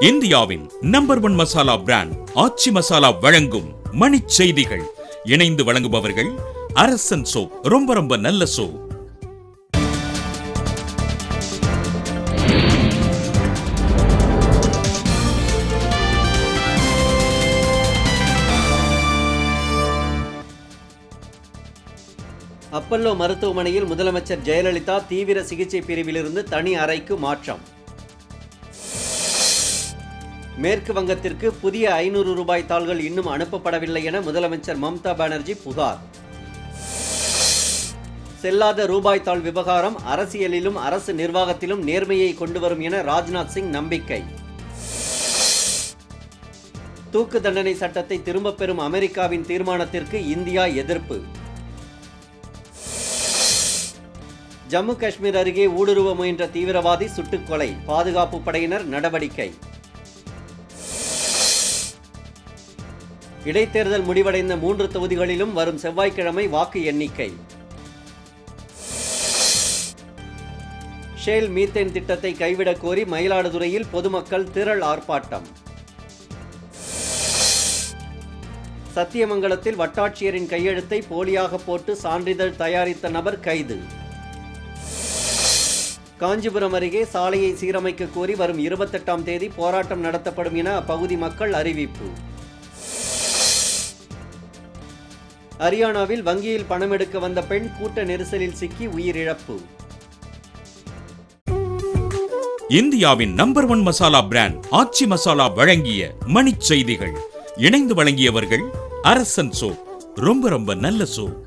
இந்தியாவின் number 1 masala brand ஆச்சி மசாலா வழங்கும் மணிச் செய்திகள். இணைந்து வழங்குபவர்கள் அரசன் சோப். ரொம்ப ரொம்ப நல்ல சோப். அப்பல்லோ மருத்துவமனையில் முதலமைச்சர் ஜெயலலிதா தீவிர சிகிச்சை பிரிவிலிருந்து தனி அறைக்கு மாற்றம். மேற்கு வங்கத்திற்கு புதிய 500 ரூபாய் தாள்கள் இன்னும் அனுப்பப்படவில்லை என முதலமைச்சர் மம்தா பானர்ஜி புகார். செல்லாத ரூபாய் தாள் விவகாரம் அரசியலிலும் அரசு நிர்வாகத்திலும் நேர்மையை கொண்டு வரும் என ராஜ்நாத் சிங் நம்பிக்கை. தூக்கு தண்டனை சட்டத்தை திரும்பப் பெறும் அமெரிக்காவின் தீர்மானத்திற்கு இந்தியா எதிர்ப்பு. ஜம்மு காஷ்மீர் அருகே ஊடுருவ முயன்ற தீவிரவாதி சுட்டுக்கொலை, பாதுகாப்பு படையினர் நடவடிக்கை. இடைத்தேர்தல் முடிவடைந்த 3 தொகுதிகளிலும் வரும் செவ்வாய்க்கிழமை வாக்கு எண்ணிக்கை. ஷேல் மீத்தேன் திட்டத்தை கைவிடக் கோரி மயிலாடுதுறையில் பொதுமக்கள் திரள் ஆர்ப்பாட்டம். சத்தியமங்கலத்தில் வட்டாட்சியரின் கையெழுத்தை போலியாக போட்டு சான்றிதழ் தயாரித்த நபர் கைது. காஞ்சிபுரம் அருகே சாலையை சீரமைக்க கோரி வரும் 28ஆம் தேதி போராட்டம் நடத்தப்படும் என அப்பகுதி மக்கள் அறிவிப்பு. ஹரியானாவில் வங்கியில் பணம் எடுக்க வந்த பெண் கூட்ட நெரிசலில் சிக்கி உயிரிழப்பு. இந்தியாவின் நம்பர் 1 மசாலா பிராண்ட் ஆச்சி மசாலா வழங்கிய மணிச் செய்திகள். இணைந்து வழங்கியவர்கள் அரசன் சோப். ரொம்ப ரொம்ப நல்ல சோப்.